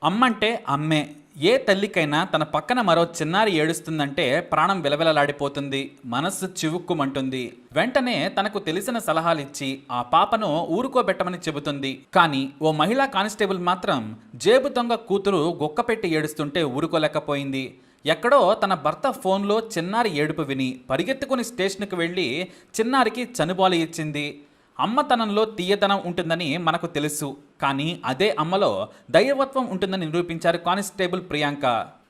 అమ్మంటే అమ్మే. ఏ తల్లికైనా తన పక్కన మరో చిన్నారి ఏడుస్తుందంటే ప్రాణం విలవిలలాడిపోతుంది, మనస్సు చివుక్కుమంటుంది. వెంటనే తనకు తెలిసిన సలహాలిచ్చి ఆ పాపను ఊరుకోబెట్టమని చెబుతుంది. కానీ ఓ మహిళా కానిస్టేబుల్ మాత్రం జేబు దొంగ కూతురు గుక్కపెట్టి ఏడుస్తుంటే ఊరుకోలేకపోయింది. ఎక్కడో తన భర్త ఫోన్లో చిన్నారి ఏడుపు విని పరిగెత్తుకుని స్టేషన్కి వెళ్ళి చిన్నారికి చనుబాలు ఇచ్చింది. అమ్మతనంలో తీయదనం ఉంటుందని మనకు తెలుసు, కానీ అదే అమ్మలో దైవత్వం ఉంటుందని నిరూపించారు కానిస్టేబుల్ ప్రియాంక.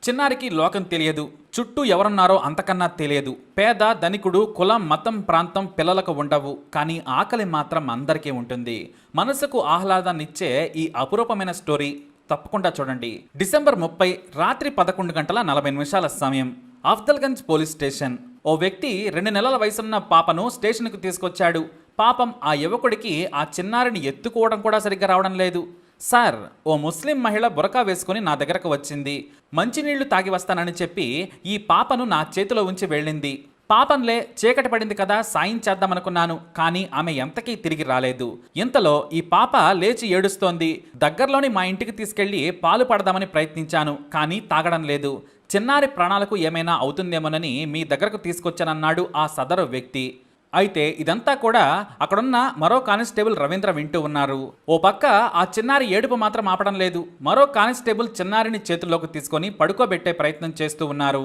చిన్నారికి లోకం తెలియదు, చుట్టూ ఎవరున్నారో అంతకన్నా తెలియదు. పేద ధనికుడు కులం మతం ప్రాంతం పిల్లలకు ఉండవు, కానీ ఆకలి మాత్రం అందరికీ ఉంటుంది. మనసుకు ఆహ్లాదాన్నిచ్చే ఈ అపురూపమైన స్టోరీ తప్పకుండా చూడండి. డిసెంబర్ 30 రాత్రి 11:40 సమయం. Afzalgunj police station. ఓ వ్యక్తి 2 నెలల వయసున్న పాపను స్టేషన్కు తీసుకొచ్చాడు. పాపం ఆ యువకుడికి ఆ చిన్నారిని ఎత్తుకోవడం కూడా సరిగ్గా రావడం లేదు. సార్, ఓ ముస్లిం మహిళ బురకా వేసుకుని నా దగ్గరకు వచ్చింది. మంచినీళ్లు తాగి వస్తానని చెప్పి ఈ పాపను నా చేతిలో ఉంచి వెళ్ళింది. పాపంలే, చీకటి పడింది కదా సాయం చేద్దామనుకున్నాను, కానీ ఆమె ఎంతకీ తిరిగి రాలేదు. ఇంతలో ఈ పాప లేచి ఏడుస్తోంది. దగ్గరలోని మా ఇంటికి తీసుకెళ్లి పాలు పడదామని ప్రయత్నించాను, కానీ తాగడం లేదు. చిన్నారి ప్రాణాలకు ఏమైనా అవుతుందేమోనని మీ దగ్గరకు తీసుకొచ్చానన్నాడు ఆ సదరు వ్యక్తి. అయితే ఇదంతా కూడా అక్కడున్న మరో కానిస్టేబుల్ రవీంద్ర వింటూ ఉన్నారు. ఓ పక్క ఆ చిన్నారి ఏడుపు మాత్రం ఆపడం లేదు. మరో కానిస్టేబుల్ చిన్నారిని చేతుల్లోకి తీసుకొని పడుకోబెట్టే ప్రయత్నం చేస్తూ ఉన్నారు.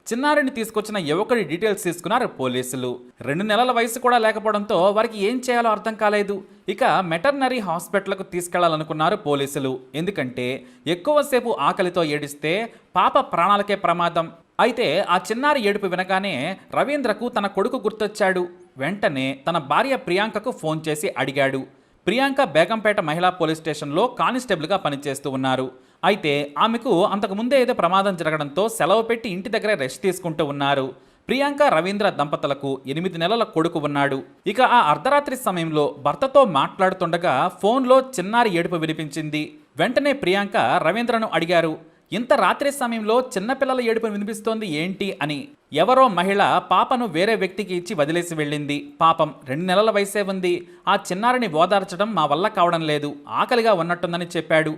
చిన్నారిని తీసుకొచ్చిన యువకుడి డీటెయిల్స్ తీసుకున్నారు పోలీసులు. 2 నెలల వయసు కూడా లేకపోవడంతో వారికి ఏం చేయాలో అర్థం కాలేదు. ఇక మెటర్నరీ హాస్పిటల్కు తీసుకెళ్లాలనుకున్నారు పోలీసులు. ఎందుకంటే ఎక్కువసేపు ఆకలితో ఏడిస్తే పాప ప్రాణాలకే ప్రమాదం. అయితే ఆ చిన్నారి ఏడుపు వినగానే రవీంద్రకు తన కొడుకు గుర్తొచ్చాడు. వెంటనే తన భార్య ప్రియాంకకు ఫోన్ చేసి అడిగాడు. ప్రియాంక బేగంపేట మహిళా పోలీస్ స్టేషన్లో కానిస్టేబుల్గా పనిచేస్తూ ఉన్నారు. అయితే ఆమెకు అంతకుముందే ఏదో ప్రమాదం జరగడంతో సెలవు పెట్టి ఇంటి దగ్గరే రెస్ట్ తీసుకుంటూ ఉన్నారు. ప్రియాంక రవీంద్ర దంపతులకు 8 నెలల కొడుకు ఉన్నాడు. ఇక ఆ అర్ధరాత్రి సమయంలో భర్తతో మాట్లాడుతుండగా ఫోన్లో చిన్నారి ఏడుపు వినిపించింది. వెంటనే ప్రియాంక రవీంద్రను అడిగారు, ఇంత రాత్రి సమయంలో చిన్నపిల్లల ఏడుపు వినిపిస్తోంది ఏంటి అని. ఎవరో మహిళ పాపను వేరే వ్యక్తికి ఇచ్చి వదిలేసి వెళ్ళింది. పాపం 2 నెలల వయసే ఉంది. ఆ చిన్నారిని ఓదార్చడం మా వల్ల కావడం లేదు, ఆకలిగా ఉన్నట్టుందని చెప్పాడు.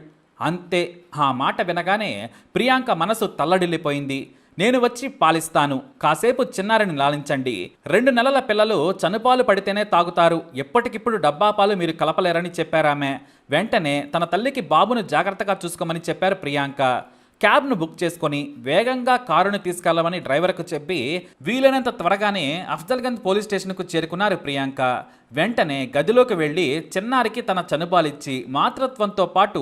అంతే. ఆ మాట వినగానే ప్రియాంక మనసు తల్లడిల్లిపోయింది. నేను వచ్చి పాలిస్తాను, కాసేపు చిన్నారిని లాలించండి. 2 నెలల పిల్లలు చనుపాలు పడితేనే తాగుతారు, ఎప్పటికిప్పుడు డబ్బా పాలు మీరు కలపలేరని చెప్పారామె. వెంటనే తన తల్లికి బాబును జాగ్రత్తగా చూసుకోమని చెప్పారు ప్రియాంక. క్యాబ్ను బుక్ చేసుకొని వేగంగా కారును తీసుకెళ్లమని డ్రైవర్కు చెప్పి వీలైనంత త్వరగానే అఫ్జల్గంజ్ పోలీస్ స్టేషన్కు చేరుకున్నారు ప్రియాంక. వెంటనే గదిలోకి వెళ్లి చిన్నారికి తన చనుబాలిచ్చి మాతృత్వంతో పాటు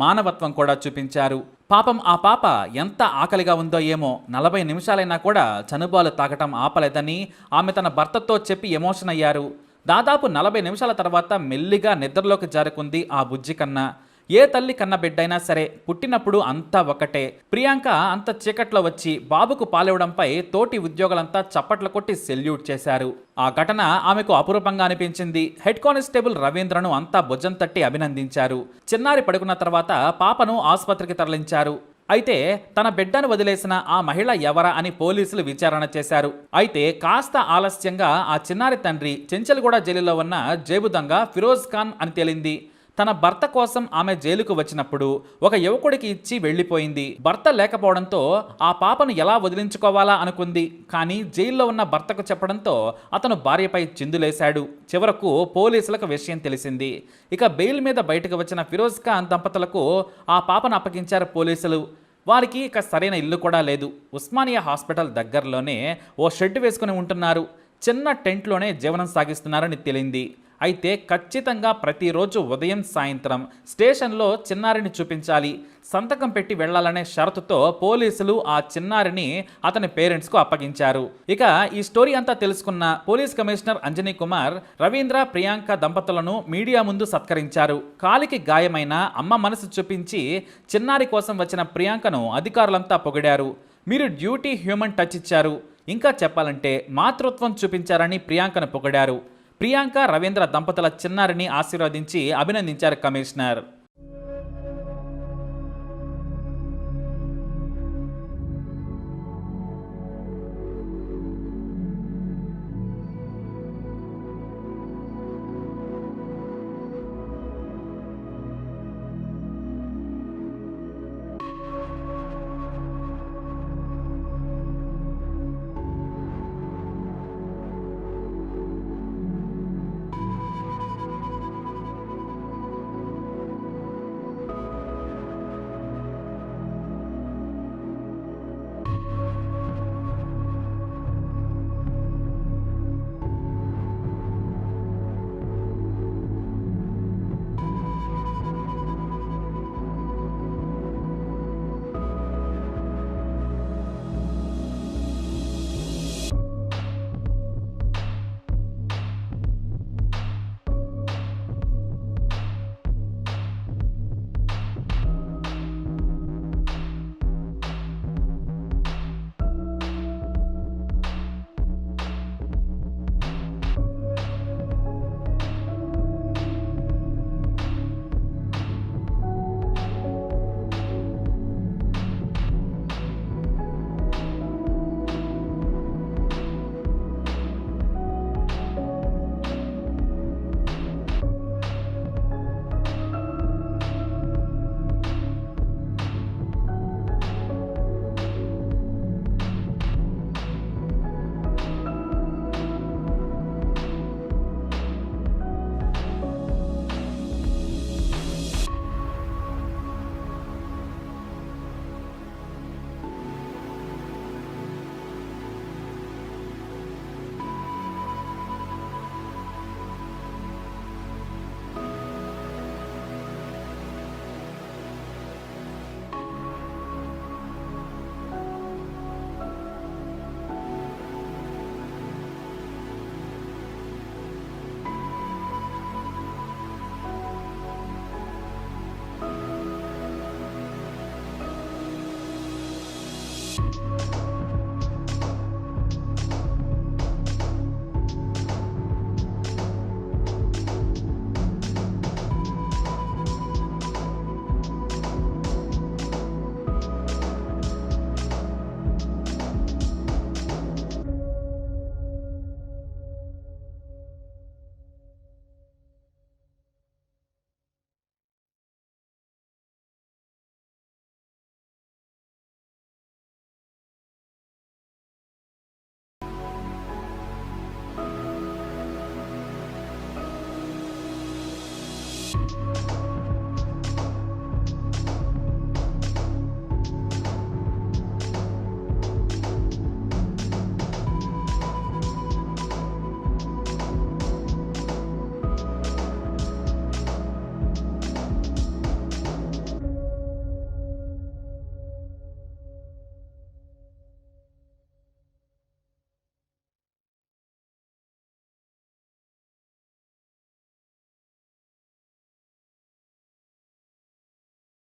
మానవత్వం కూడా చూపించారు. పాపం ఆ పాప ఎంత ఆకలిగా ఉందో ఏమో, 40 నిమిషాలైనా కూడా చనుబాలు తాగటం ఆపలేదని ఆమె తన భర్తతో చెప్పి ఎమోషన్ అయ్యారు. దాదాపు 40 నిమిషాల తర్వాత మెల్లిగా నిద్రలోకి జారుకుంది ఆ బుజ్జి కన్నా. ఏ తల్లి కన్న బిడ్డైనా సరే పుట్టినప్పుడు అంతా ఒకటే. ప్రియాంక అంత చీకట్లో వచ్చి బాబుకు పాలివ్వడంపై తోటి ఉద్యోగులంతా చప్పట్లు కొట్టి సెల్యూట్ చేశారు. ఆ ఘటన ఆమెకు అపురూపంగా అనిపించింది. హెడ్ కానిస్టేబుల్ రవీంద్రను అంతా భుజం తట్టి అభినందించారు. చిన్నారి పడుకున్న తర్వాత పాపను ఆసుపత్రికి తరలించారు. అయితే తన బిడ్డను వదిలేసిన ఆ మహిళ ఎవరా అని పోలీసులు విచారణ చేశారు. అయితే కాస్త ఆలస్యంగా ఆ చిన్నారి తండ్రి చెంచల్గూడ జైలులో ఉన్న జేబు దొంగ ఫిరోజ్ ఖాన్ అని తేలింది. తన భర్త కోసం ఆమె జైలుకు వచ్చినప్పుడు ఒక యువకుడికి ఇచ్చి వెళ్లిపోయింది. భర్త లేకపోవడంతో ఆ పాపను ఎలా వదిలించుకోవాలా అనుకుంది. కానీ జైల్లో ఉన్న భర్తకు చెప్పడంతో అతను భార్యపై చిందులేశాడు. చివరకు పోలీసులకు విషయం తెలిసింది. ఇక బెయిల్ మీద బయటకు వచ్చిన ఫిరోజ్ ఖాన్ దంపతులకు ఆ పాపను అప్పగించారు పోలీసులు. వారికి ఇక సరైన ఇల్లు కూడా లేదు. ఉస్మానియా హాస్పిటల్ దగ్గరలోనే ఓ షెడ్ వేసుకుని ఉంటున్నారు. చిన్న టెంట్లోనే జీవనం సాగిస్తున్నారని తేలింది. అయితే ఖచ్చితంగా ప్రతిరోజు ఉదయం సాయంత్రం స్టేషన్లో చిన్నారిని చూపించాలి, సంతకం పెట్టి వెళ్లాలనే షరతుతో పోలీసులు ఆ చిన్నారిని అతని పేరెంట్స్కు అప్పగించారు. ఇక ఈ స్టోరీ అంతా తెలుసుకున్న పోలీస్ కమిషనర్ అంజనీ కుమార్ రవీంద్ర ప్రియాంక దంపతులను మీడియా ముందు సత్కరించారు. కాలికి గాయమైన అమ్మ మనసు చూపించి చిన్నారి కోసం వచ్చిన ప్రియాంకను అధికారులంతా పొగిడారు. మీరు డ్యూటీ హ్యూమన్ టచ్ ఇచ్చారు, ఇంకా చెప్పాలంటే మాతృత్వం చూపించారని ప్రియాంకను పొగిడారు. ప్రియాంక రవీంద్ర దంపతుల చిన్నారిని ఆశీర్వదించి అభినందించారు కమిషనర్.